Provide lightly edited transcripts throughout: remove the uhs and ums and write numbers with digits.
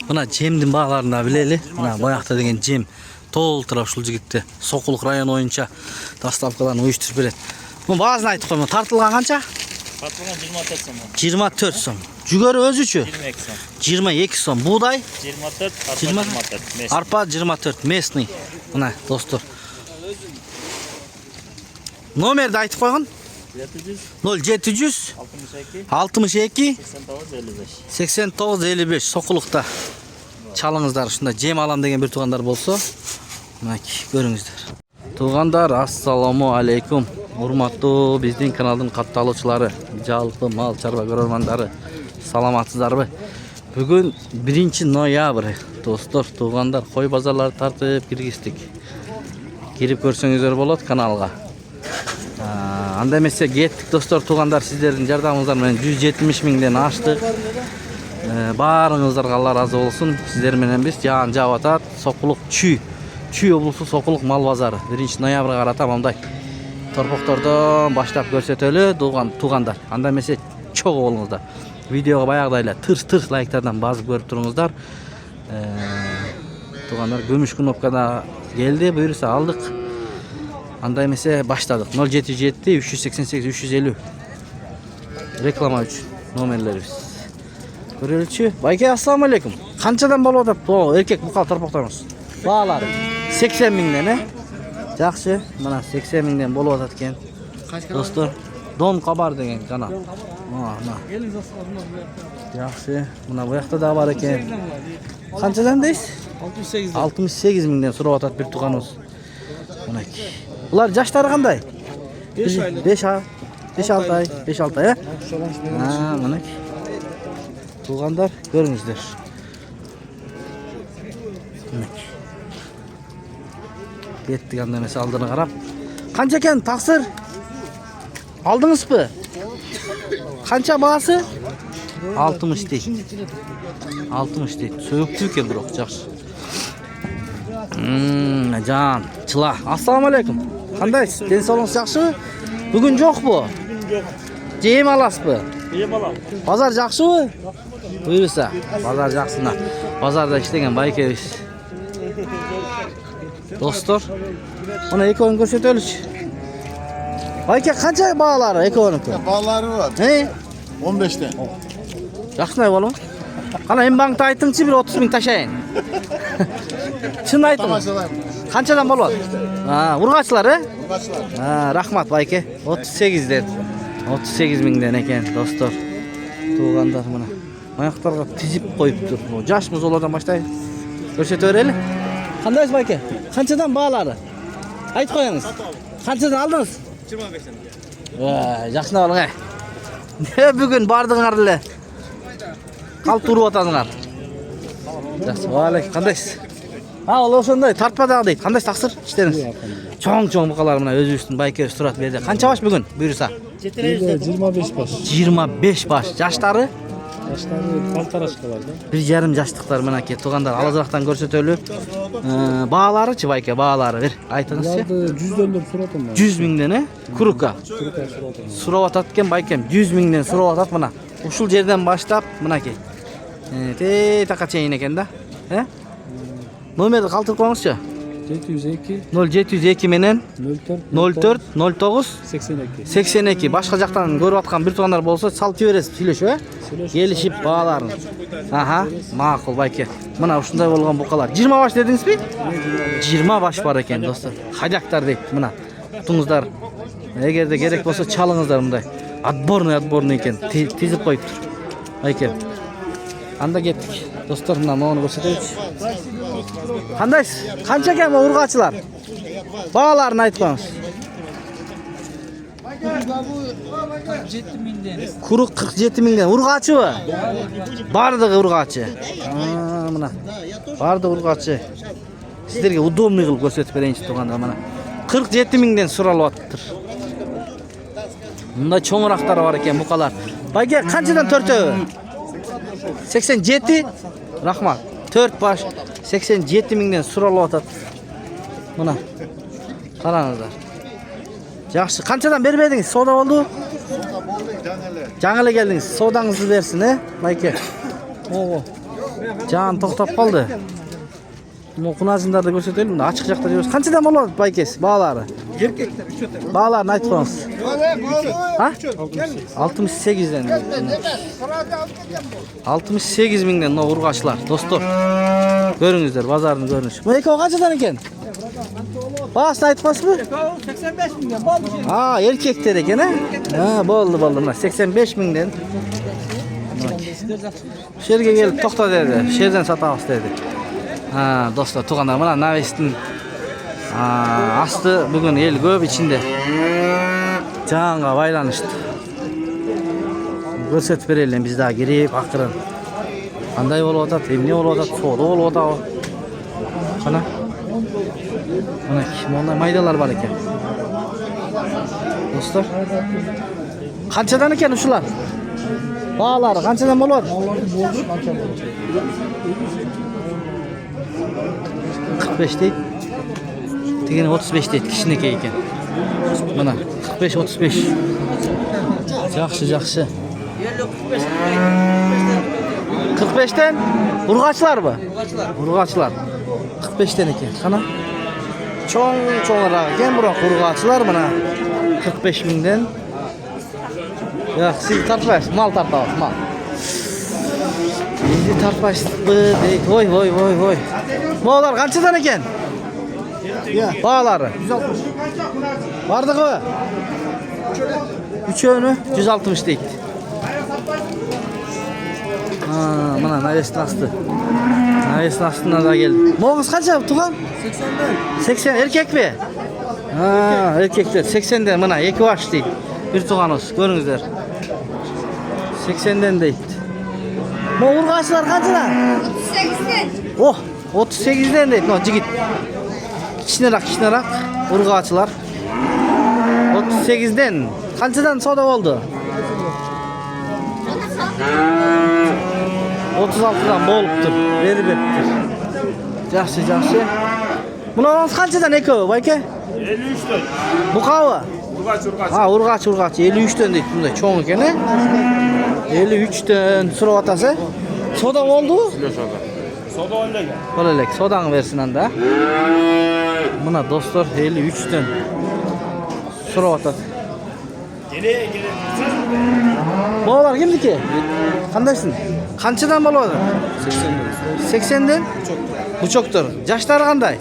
Mına jemdin bağlarını bileli. Mına boyaqta деген jem толтыра ушул жигитти Сокулук району боюнча доставкаларын уюштуруп берет. Мына баазын айтып коймо. Тартылган канча? Тартылган 24 сом. 24 сом. Жүгөрү өзүчү? 22 сом. 22 сом. Буğday? 24, арпа 24. Арпа 24 местный. Мына достор. Номерди айтып койгон? 0700 62 89 55 Сокулукта чалыңыздар. Ушунда жем алам деген бир туугандар болсо, мынакей көрүңүздөр. Туугандар, ассаламу алейкум. Урматтуу биздин каналдын катталуучулары, жалпы мал чарба көрөрмандары, саламатсыздарбы? Бүгүн 1 ноябрь. Достор, туугандар, кой базарлары тартып киргиздик. Кирип көрсөңүздөр болот каналга. Анда эмесе кеттик достор, туугандар, сиздердин жардамыңыздар менен 170 миңден аштык. Баарыңыздарга Алла разы болсун. Сиздер менен биз жаан жаап атат. Сокулук Чүй облусу Сокулук мал базары 1 ноябрга карата мындай торпоктордон баштап көрсөтөлү туугандар. Анда эмесе чогуу болуңуздар. Видеого баягыдай эле тырс лайктардан басып көрүп туруңуздар. Туугандар, көмүш кнопкада келди, буюрса алдык. Анда эмесе баштадык. 077 388 350 реклама үчүн номерлерибиз. Көрөлүчү. Байке, ассаламу алейкум. Канчадан болуп атат? Эркек букал торпокторуңуз. Баалары 80 миңден, Жакшы. Мына 80 миңден болуп атат экен. Достор, Дон Кабар деген канал. Мына. Жакшы. Мына буякта да бар экен. Канчадан дейсиз? 68 миңден сурап атат бир тууганыбыз. Мынакей. Булар жаштары кандай? 5-6 ай, мынакей. Туугандар, көрүңүздөр. Мынакей. Кеттик, анда эмесе алдына карап. Канча экен таксыр? Алдыңызбы? Канча баасы? 60 дейт. 60 дейт. Сөйүктүү экен бирок, жакшы. Жан, чыла. Ассаламу алейкум. Кандайсыз? Ден соолугуңуз жакшыбы? Бүгүн жокпу? Жем аласызбы? Жем алам. Базар жакшыбы? Буюрса, базар жакшына. Базарда иштеген байкебиз. Достор, мына экөөнү көрсөтөлүчү. Байке, канча баалары экөөнүкү? Баалары бар. 15тен. Жакшынай болуң. Кана эмбаңды айтыңчы, бир 30 миң ташайын. Чын айтың. Канчадан болот? Ургачылар, Ургачылар. Рахмат байке. 38ден. 38 миңден экен, достор. Туугандар, мына аяктарга тизип коюптур. Жашмыз олардан баштайбыз. Көрсөтө берели. Кандайсыз байке? Канчадан баалары? Айтып коюңуз. Канчадан алдыңыз? 25ден. Жакшына болуң. Бүгүн бардыңар эле. Калп туруп атасыңар. Жакшы, алейкум. Кандайсыз? Ол ошондой тартпадагы дейт. Кандай таксыр иштериңиз? Чоң букалар мына өзүбүздүн байкебиз турат берди. Канча баш бүгүн? Буюрса. 25 баш. 25 баш. Жаштары? Жаштары калтарашкалар да. 1,5 жаштыктар мынакей туугандар, алазырактан көрсөтөлү. Бааларычы байке, баалары бир айтыңызчы. 100дөн сурап атам. 100 миңден, Курука. Сурап атат экен байкем, 100 миңден сурап атат мына. Ушул жерден баштап мынакей. Така чейин экен да. Номерди калтырып коюңузчу. 0702 менен 04 09 82. Башка жактан көрүп аткан бир туугандар болсо салып жибересиз, сүйлөшүп, келишип бааларын. Макул байке. Мына ушундай болгон букалар. 20 баш дедиңизби? 20 баш бар экен, достор. Хадяктар дейт мына. Тутуңуздар. Эгерде керек болсо чалыңыздар мындай. Отборный экен. Тизип коюптур. Байке. Анда кеттик. Достор, мына мону көрсөтөйүчү. Кандайсыз? Канча экен бу ургачылар? Бааларын айтып коюңуз. 47 миңден. Курук 47 миңден. Ургачыбы? Бардыгы ургачы. Мына. Барды ургачы. Сиздерге удобный кылып көрсөтүп берейинчи туугандар, мына. 47 миңден суралып атыптыр. Мында чоңурактары бар экен букалар. Байке, канчадан төртөө? 87. Рахмат. 4 баш 87 миңден суралып атат. Мына. Караңыздар. Жакшы, канчадан бербедиңиз? Сода болду? Жаңы эле келдиңиз. Содаңызды берсин, байке. Can to'xtab qoldi. Qunazınlarda göstereyim de açık jakta diyoruz. Qanchadan bo'ladi baykes bağları? Erkekler 3 öte. Bağlarını aytib qo'yingsiz. Ha? 68'den. 68 mingden no urg'achlar do'stlar. Ko'ringizlar bozorning ko'rinishi. Bu ikkovi qanchadan ekan? Bahasini aytib qo'ysizmi? 85 milyon bal bir şey. Ha, erkekler ekan ha? Ha, bo'ldi. Mana 85 mingdan. Shu yerga kelib to'xta dedi. Shu yerdan sotamiz dedi. Ha, do'stlar, tug'anlar mana Navestin aslı bugün el ko'p içinde. Canğa baylanıştı. Ko'rsatib beraylik biz daha girip akırın. Qanday bo'lib atat, emne bo'lib atat, savdo bo'lib atat. Qana. Mana kimda maydalar var ekan. Do'stlar. Qanchadan ekan shular? Bağlari qanchadan bo'ladi? 45 deydi. Tegini 35 deydi, kishiniki ekan. Mana 45-35. Yaxshi. 45'ten urg'achlar mı? Urg'achlar. 45'ten ekan. Qana? Cho'ng-cho'ngroq ekan, biroq urg'achlar mana 45 mingdan. Ya siz tartmaysiz, mal tartamiz, mal. Endi tartmaysizmi deydi. Voy. Mo'lar qanchadan ekan? Bağları 160. Vardı mı? Üçünü 160 deydi. Mana Navestin astı. Navestin astından da geldi. Moğuz kaça tuğan? 80 erkek mi? Erkekler 80'den mana 2 baş deydi. Bir tuğanız görünüzler. 80'den deydi. Moğur kaçlar kaçlar? 38'den. Oh 38'den deydi. No jigit. Kişnerak urg'achlar 38'den qanchadan savdo bo'ldi? 36'dan bo'libdir, berib beribdir. Yaxshi. Bularning qanchadan ekovi, aka? 53'ten. Bu qavi? Urg'ach. Ha, urg'ach 53'den deydi. Bunday cho'ng ekan, 53'den so'rab atasa. Savdo bo'ldi? Soda oynagan. Bo'laylik, sodani versin anda. Buna dostlar 53'ten so'rab atadi. Gele. Bolalar kimniki? Qandaysın? Qanchadan bo'ladi? 80'den. Bu çoktur. Yaşları qanday?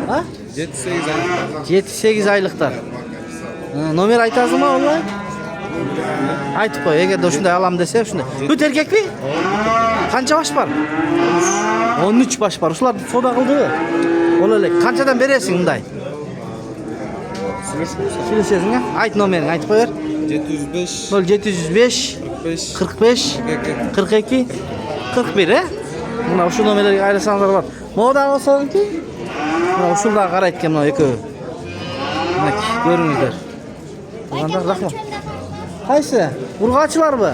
Ha? 7-8 aylıklar. Nomer aytasızmı vallahi? Aytib qo'y, agar shunday alam desa, shunday. Bu erkek mi? Qancha baş var? 13 baş var. Ular savdo qildi. Bo'laylik. Qanchadan berasiz bunday? Söylesizmi? Ayt nomerini aytib qo'yar. 705 0705 45 45 42 41 he? Mana shu nomerlarga aylasanlar bor. Moda olsanki? Mana shundan qaraytgan mana ekovi. Mana ko'ringizlar. Qanday rahmat. Qaysi? Urg'achlar bu.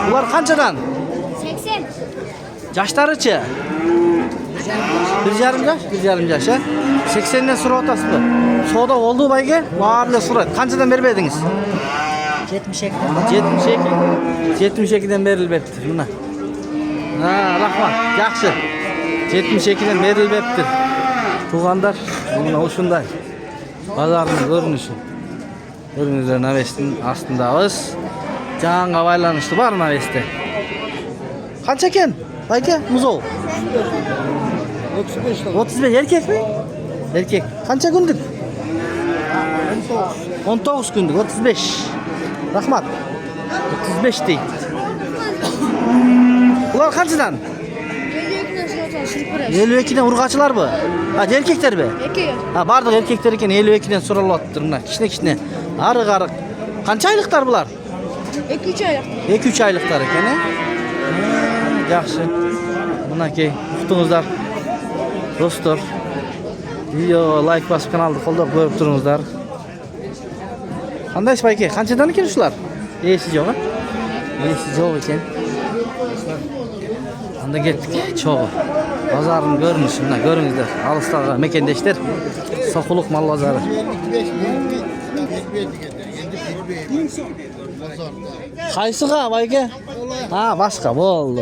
Ular qanchadan? 80. Yaşları-chi? 1,5 yaş ha? 80'den so'rab o'tasizmi? Savdo bo'ldi bayga? Barli so'raydi. Qanchadan berib edingiz? 72'den berilibdi buna. Ha, rahmat. Yaxshi. 72'den berilibdi. Tuğanlar mana o'shunday. Bozorning ko'rinishi. Ko'ringizlar, Navestin astındayız. Canğa baylanıştı var Navestin. Qancha ekan? Bayka, muzov. 35 erkek mi? Erkek. Qancha kunlik? 19 kunlik, 35. Rahmat. 35 deydi. Ular qanchadan? 52'den urg'achlar bu. Ha, erkekler mi? Erkek. Ha, bardiq erkekler ekan 52'den so'ralyapti mana. Kichkina. Ariq. Qancha oyliklar bular? 2-3 oylik. 2-3 oyliklar ekan, ha? Yaxshi. Bunaki tutingizlar. Do'stlar. Video like bosib kanalni qo'llab ko'rib turingizlar. Qanday aka? Qanchadan ekan shular? Esi yo'q, ha? Esi yo'q ekan. Anda ketdik. Cho'g'i. Bozorning ko'rinishi mana ko'ringizlar. Alistag'a mekendeshlar. Soquluq mal bozori. Qaysiga aka? Ha, boshqa bo'ldi.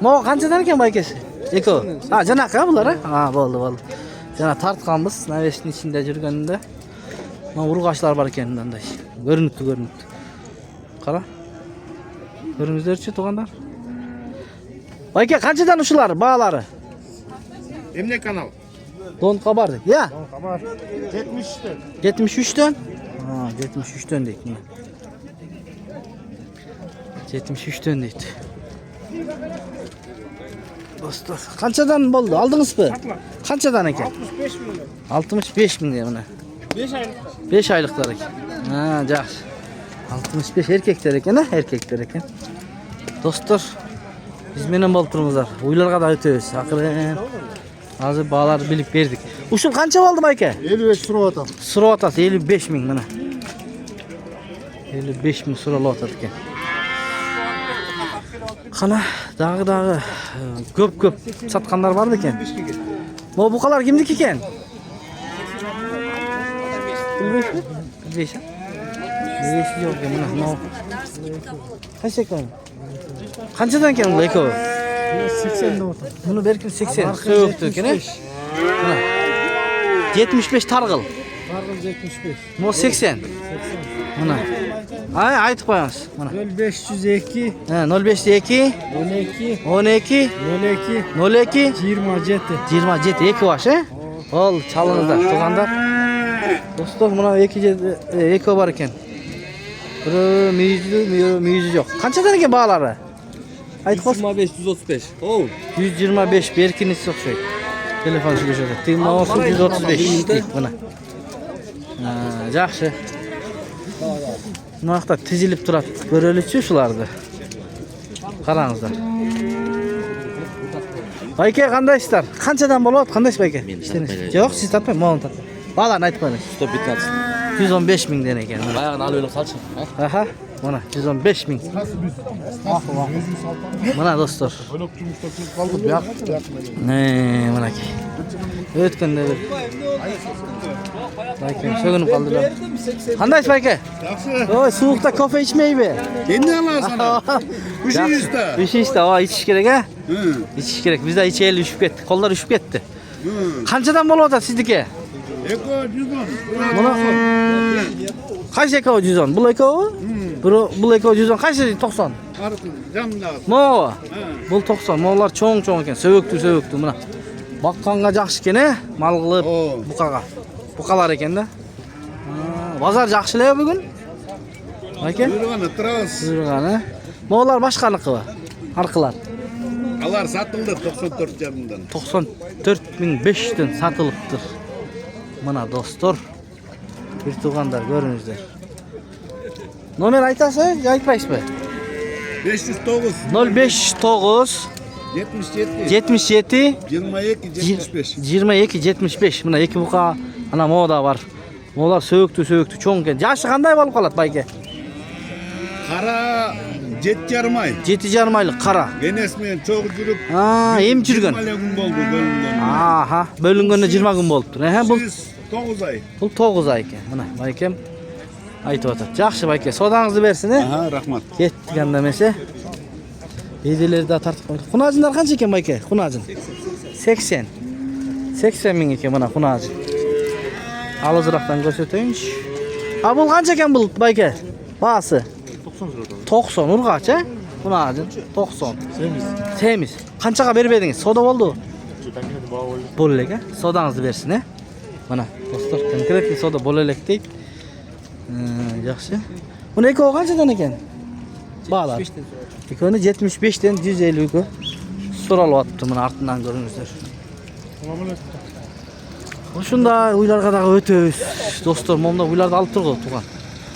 Mo qanchadan ekan baykasi? Eko. Ha, janaqa bular. Ha, bo'ldi. Jana tartganmiz, naveshning ichida yurganda. Mana urg'ashlar bor ekan bunday. Ko'rinibdi. Qara. Ko'ringizlar-chi, tug'anlar. Bayka qanchadan shular baholari? Emne kanal? Don xabar. Ya. Xabar. 73 dan. 73 dan? Ha, 73 dan deydi. 73 dan deydi. Dostlar, qanchadan bo'ldi? Oldingizmi? Qanchadan ekan? 65 milyon. 65 ming mana. 5 aylık. 5 oyliklar ekan. Ha, yaxshi. 65 erkeklar ekan, erkeklar ekan. Dostlar, biz menam bo'lib turibmizlar. Uylarga da o'tamiz. Aqirin. Hozir bolalar bilib berdik. Ushul qancha bo'ldi aka? 55 surat. Surat 55 ming mana. 55 ming surat ekan. Qana, dag'i ko'p satganlar bormi ekan? Bu buqalar kimniki ekan? Bilmaysizmi? Bilmaysan? Bilmaysiz yo'q mana. Qancha ekan? Qanchadan ekan bu eko? 80 dan. Buni berkin 80. So'yibdi ekan. Mana. 75 targ'il. Targ'il 75. Mo 80. Mana. Ay, aytib qo'yamiz. Mana. 0502 Ha, 052 12 12 02 02 27. 27 baş, he? Ol, çalınızda, tug'anda. Do'stlar, mana eko bor ekan. Biri miyuzi yo'q. Qanchadan ekan baholari? Aytib qo'y. 125 135. Oh. 125 berkiniz o'xshaydi. Telefon shuga. Timosi 135 mana. Ha, yaxshi. Bu yoqda tizilib turadi. Ko'raylik-chi shularni. Qarangizlar. Bayka qanday ishlar? Qanchadan bo'lyapti? Qanday ish bayka? Yo'q, siz tatmang, men tatmang. Balan aytib qo'ying. 115. 115 ming den ekan. Bayağını alıyorlar salçın. Aha, mana 115 ming. Mana do'stlar. Mana ki. O'tganda bir. Bayka so'ginib qoldilar. Qanday ish bayka? Yaxshi. Oy, sovuqda kofe ichmaymi? Endi alasana. Üşüyüzde. Üşüyüzde, o ichish kerak ha? İçiş gerek. Bizde içeyli üşüp ketdi. Kollar üşüp ketdi. Qanchadan bo'lyapti sizniki? Eko 110. Buni qaysi eko 110? Bu eko? Bu eko 110. Qaysi 90? Camda. Mo. Bu 90. Molar cho'ng ekan. Sööktü mana. Baqqanga yaxshi ekan, mal qilib buqaga. Buqalar ekanda. Bozor yaxshilar bugun. Aka? Buyurgana tras. Buyurgani. Molar boshqaniki va. Arqilar. Alar satıldı 94 camından. 94.500 dan satılıptır. Mana dostlar. Bir tuğandar görünüzler. Nomer aytasınız, aytmaysizmi? 509 059 77 77 22 75. 22 75. Mana iki buqa ana moda var. Molar sööktü, ço'ng ekan. Yaşı qanday bo'lib qoladi bayka? Kara 7,5 ay. 7,5 aylık qara. Enesmen çok жүрüp. Ha, em жүрgөн. 20 gün boldu bölüngön. Aha, bölüngönde 20 gün boluptur. Bu 9 ay. bu 9 ay ekan. Mana baykem aytib atadi. Yaxshi bayka, sodangizni bersin, he? Aha, rahmat. Ketgan demese. Bedelerdi tartib qo'ydi. Xunajinlar qancha ekan bayka? Xunajin. 80. 80 ming ekan mana xunajin. Alizroqdan ko'rsatayinchi. Ha, bu qancha ekan bu bayka? Bahası. 90 urg'acha. Xunajin 90. Temiz. Qanchaga berib edingiz? Soda bo'ldi. Bo'ldi aka. Sodangizni bersin, he? Mana do'stlar, konkretli soda bo'lalak deydi. Yaxshi. Buni eko qanchadan ekan? Baholar. Ekoni 75 dan 150 ga so'ralyapti. Mana ortidan ko'ringizlar. Shunda uylarga da o'tamiz. Do'stlar, momda uylarda olib turg'u tugan.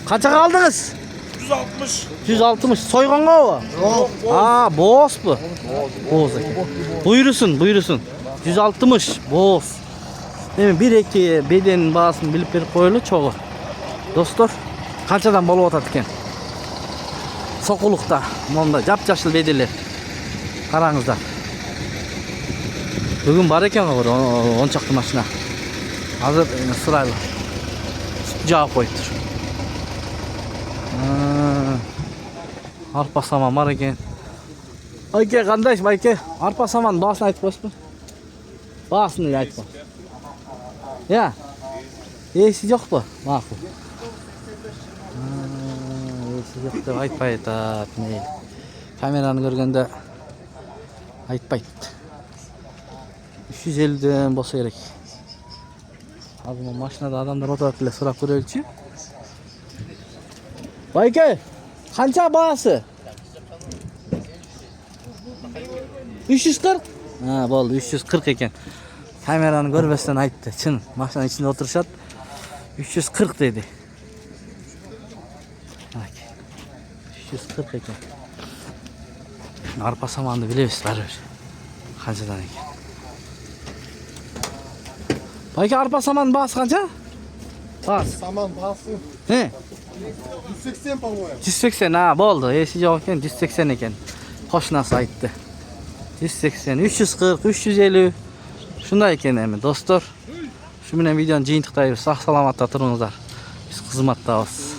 Qanchaga oldingiz? 160. 160 soyğonga o? Ha, boz bu. Boz ekan. Buyursun. 160 boz. Demin bir iki beden bahasını bilip berip qo'yili cho'g'i. Do'stlar, qanchadan bo'lib o'tadi ekan? Soquluqda, momda jap-jashil bedeller. Qarangizlar. Bugun bor ekan bir 10 chaqti mashina. Hozir sirayli. Javob qo'yibdir. Arpa saman var ekan. Aka qanday aka? Arpa saman bahasini aytib qo'ysiz. Bahasini aytib qo'y. Ya. Esi yo'qmi? Ma'qul. Esi yo'q deb aytmaydi. Mayli. Kamerani ko'rganda aytmaydi. 350 dan bo'lsa kerak. Hozir mashinada odamlar o'tiribdilar, so'rab ko'raylikchi. Aka, qancha bahasi? 340? Ha, bo'ldi, 340 ekan. Kamerani ko'rmasdan aytdi. Chin, mashina ichida o'tirishadi. 340 dedi. Bak. 340 ekan. Arpa samanni bilasiz, baribir. Qanchadan ekan? Aka, arpa saman bahasi qancha? Bahas. Saman bahsi. He? 180 по-моему. 180 ha, bo'ldi. Esi yo'q ekan, 180 ekan. Qo'shnasi aytdi. 180, 340, 350. Shunday ekan endi do'stlar. Shu bilan videoni jiyintiqdaymiz. Sog' salomatda turingizlar. Biz xizmatdamiz.